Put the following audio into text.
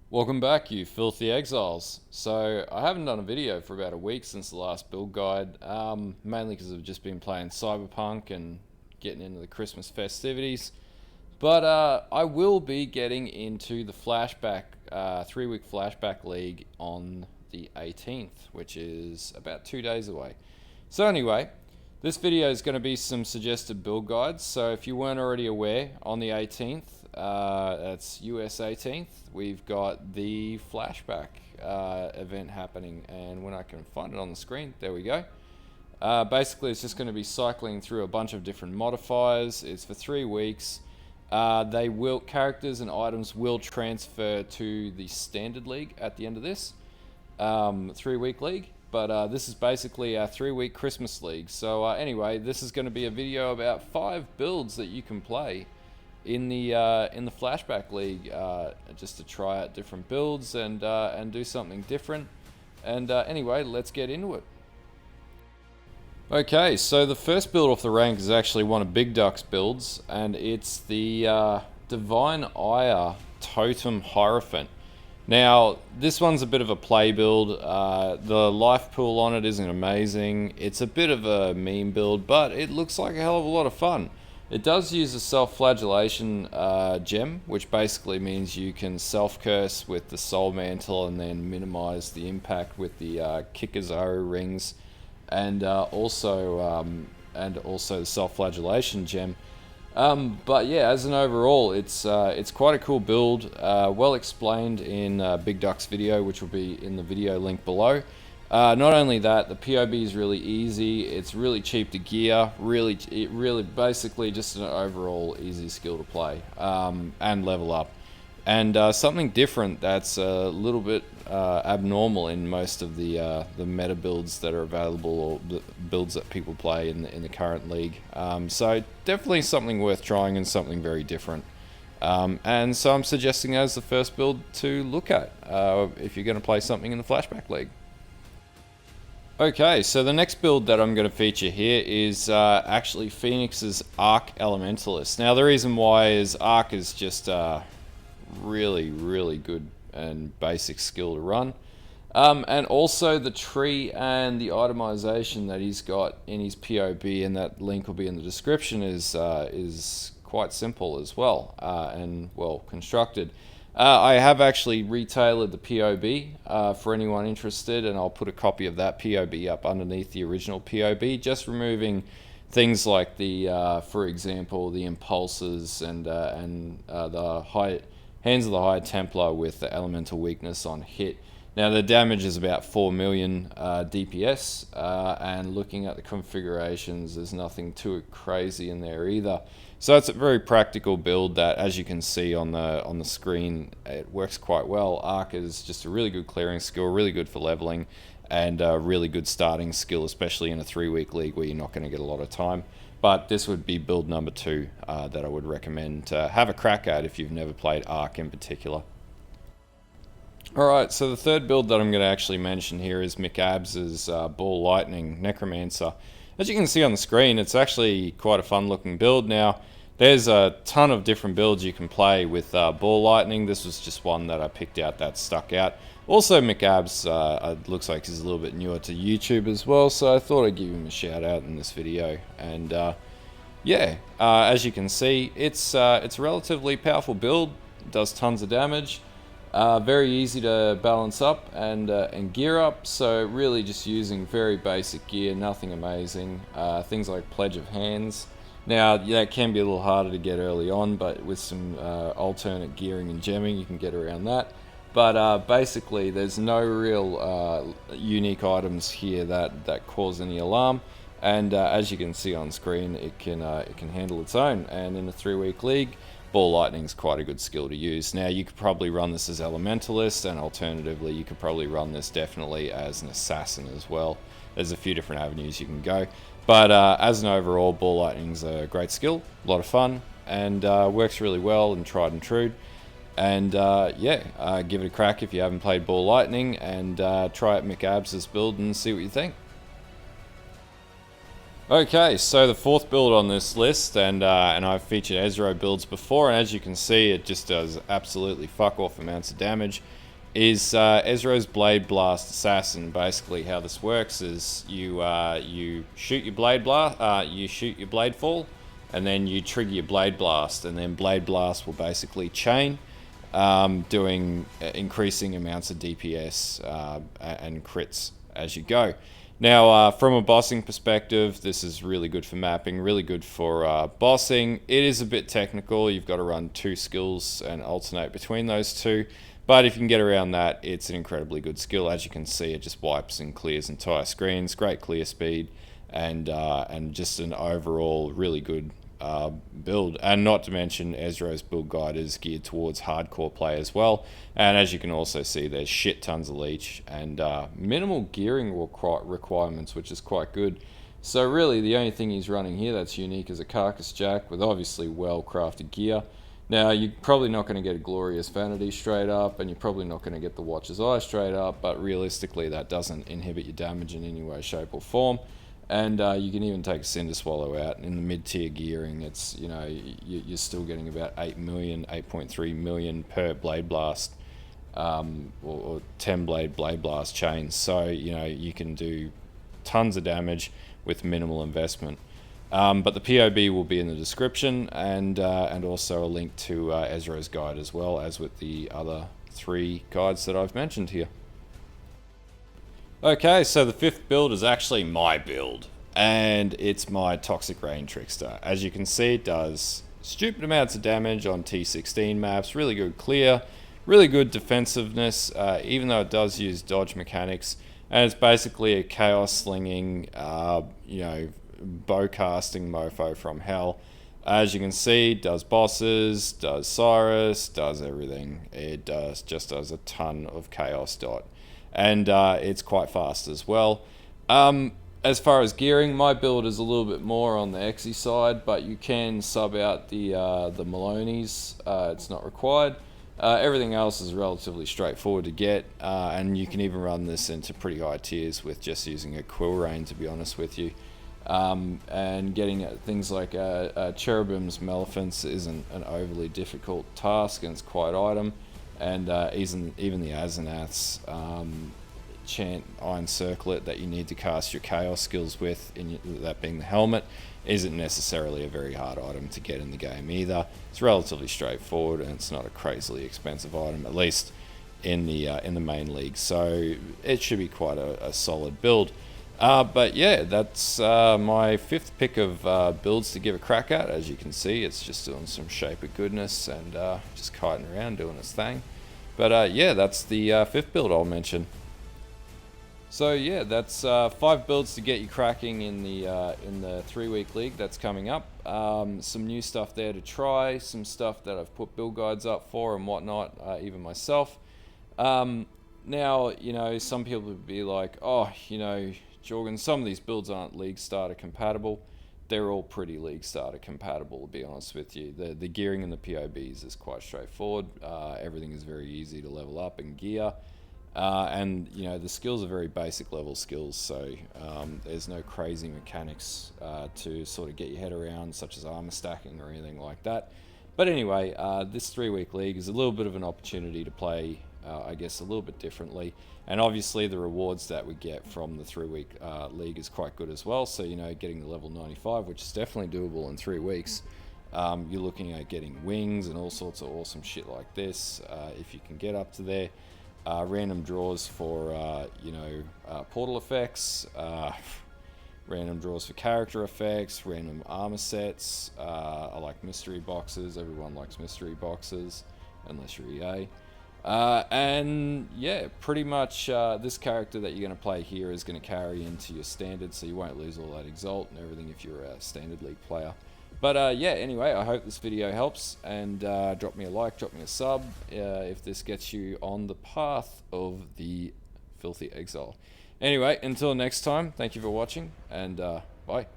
Welcome back, you filthy exiles. So, I haven't done a video for about a week since the last build guide, mainly because I've just been playing Cyberpunk and getting into the Christmas festivities. But I will be getting into the Flashback, 3-week Flashback League on the 18th, which is about 2 days away. So anyway, this video is going to be some suggested build guides. So if you weren't already aware, on the 18th, that's US 18th, we've got the Flashback event happening. And when I can find it on the screen, there we go. Basically, it's just going to be cycling through a bunch of different modifiers. It's for 3 weeks. Characters and items will transfer to the standard league at the end of this 3-week league. But this is basically our 3-week Christmas league. So anyway, this is going to be a video about 5 builds that you can play in the Flashback League, just to try out different builds and do something different. And anyway, let's get into it. Okay, so the first build off the rank is actually one of Bigduck's builds, and it's the Divine Ire Totem Hierophant. Now, this one's a bit of a play build. The life pool on it isn't amazing. It's a bit of a meme build, but it looks like a hell of a lot of fun. It does use a self-flagellation gem, which basically means you can self-curse with the Soul Mantle and then minimize the impact with the Kikazaru rings, and also the self-flagellation gem. But yeah, as an overall, it's quite a cool build, well explained in Bigduck's video, which will be in the video link below. Not only that, the POB is really easy, it's really cheap to gear, really basically just an overall easy skill to play and level up. And something different that's a little bit abnormal in most of the meta builds that are available, or the builds that people play in the current league. So definitely something worth trying and something very different. And so I'm suggesting as the first build to look at if you're going to play something in the Flashback League. Okay, so the next build that I'm going to feature here is actually Phoenix's Arc Elementalist. Now the reason why is Arc is just really good and basic skill to run, and also the tree and the itemization that he's got in his POB, and that link will be in the description, is quite simple as well, and well constructed. I have actually retailored the POB for anyone interested, and I'll put a copy of that POB up underneath the original POB, just removing things like the, for example, the impulses and the Hands of the High Templar with the elemental weakness on hit. Now the damage is about 4 million DPS, and looking at the configurations, there's nothing too crazy in there either. So it's a very practical build that, as you can see on the screen, it works quite well. Arc is just a really good clearing skill, really good for leveling, and a really good starting skill, especially in a 3-week league where you're not going to get a lot of time. But this would be build number 2 that I would recommend to have a crack at if you've never played Arc in particular. Alright, so the third build that I'm going to actually mention here is McAbs' Ball Lightning Necromancer. As you can see on the screen, it's actually quite a fun looking build. Now, there's a ton of different builds you can play with Ball Lightning. This was just one that I picked out that stuck out. Also, McAbs looks like he's a little bit newer to YouTube as well, so I thought I'd give him a shout out in this video. And yeah, as you can see, it's a relatively powerful build. It does tons of damage. Very easy to balance up and gear up, so really just using very basic gear, nothing amazing. Things like Pledge of Hands. Now, that can be a little harder to get early on, but with some alternate gearing and gemming, you can get around that. But basically, there's no real unique items here that cause any alarm. And as you can see on screen, it can handle its own. And in a 3-week league, Ball Lightning is quite a good skill to use. Now, you could probably run this as Elementalist, and alternatively, you could probably run this definitely as an Assassin as well. There's a few different avenues you can go. But as an overall, Ball Lightning's a great skill, a lot of fun, and works really well and tried and true. And yeah, give it a crack if you haven't played Ball Lightning, and try out McAbs' build and see what you think. Okay, so the fourth build on this list, and I've featured Esro builds before, and as you can see, it just does absolutely fuck off amounts of damage, is Esro's Blade Blast Assassin. Basically how this works is you shoot your Blade Blast, you shoot your Blade Fall, and then you trigger your Blade Blast, and then Blade Blast will basically chain, doing increasing amounts of DPS and crits as you go. Now, from a bossing perspective, this is really good for mapping, really good for bossing. It is a bit technical. You've got to run 2 skills and alternate between those 2. But if you can get around that, it's an incredibly good skill. As you can see, it just wipes and clears entire screens. Great clear speed, and just an overall really good build. And not to mention, Esro's build guide is geared towards hardcore play as well. And as you can also see, there's shit tons of leech and minimal gearing requirements, which is quite good. So really, the only thing he's running here that's unique is a Carcass Jack with obviously well-crafted gear. Now, you're probably not going to get a Glorious Vanity straight up, and you're probably not going to get the Watcher's Eye straight up, but realistically, that doesn't inhibit your damage in any way, shape, or form. And you can even take a Cinder Swallow out. In the mid-tier gearing, it's, you know, you're still getting about 8 million, 8.3 million per Blade Blast, or 10 Blade Blast chains. So, you know, you can do tons of damage with minimal investment. But the POB will be in the description, and also a link to Esro's guide as well, as with the other 3 guides that I've mentioned here. Okay, so the 5th build is actually my build, and it's my Toxic Rain Trickste. As you can see, it does stupid amounts of damage on T16 maps, really good clear, really good defensiveness, even though it does use dodge mechanics, and it's basically a chaos slinging, you know, bow casting mofo from hell. As you can see, does bosses, does Cyrus, does everything. It just does a ton of chaos dot. And it's quite fast as well. As far as gearing, my build is a little bit more on the Exy side, but you can sub out the Maloney's. It's not required. Everything else is relatively straightforward to get, and you can even run this into pretty high tiers with just using a Quill Rain, to be honest with you. And getting things like Cherubim's Maleficence isn't an overly difficult task, and it's quite item. And even the Azanath's chant Iron Circlet that you need to cast your Chaos skills with, that being the helmet, isn't necessarily a very hard item to get in the game either. It's relatively straightforward, and it's not a crazily expensive item, at least in the main league. So it should be quite a solid build. But yeah, that's my 5th pick of builds to give a crack at. As you can see, it's just doing some shape of goodness and just kiting around doing its thing. But yeah, that's the 5th build I'll mention. So yeah, that's 5 builds to get you cracking in the 3-week league that's coming up. Some new stuff there to try, some stuff that I've put build guides up for and whatnot, even myself. Now, you know, some people would be like, oh, you know, Jorgen, some of these builds aren't League Starter compatible. They're all pretty League Starter compatible, to be honest with you. The gearing and the POBs is quite straightforward. Everything is very easy to level up and gear. And, you know, the skills are very basic level skills, so there's no crazy mechanics to sort of get your head around, such as armor stacking or anything like that. But anyway, this 3-week league is a little bit of an opportunity to play, I guess, a little bit differently. And obviously the rewards that we get from the 3-week league is quite good as well. So, you know, getting the level 95, which is definitely doable in 3 weeks. You're looking at getting wings and all sorts of awesome shit like this, if you can get up to there. Random draws for, you know, portal effects, random draws for character effects, random armor sets. I like mystery boxes. Everyone likes mystery boxes, unless you're EA. And yeah, pretty much this character that you're going to play here is going to carry into your standard, so you won't lose all that exalt and everything if you're a standard league player. But yeah, anyway, I hope this video helps, and drop me a like, drop me a sub if this gets you on the path of the filthy exile. Anyway, until next time, thank you for watching, and bye.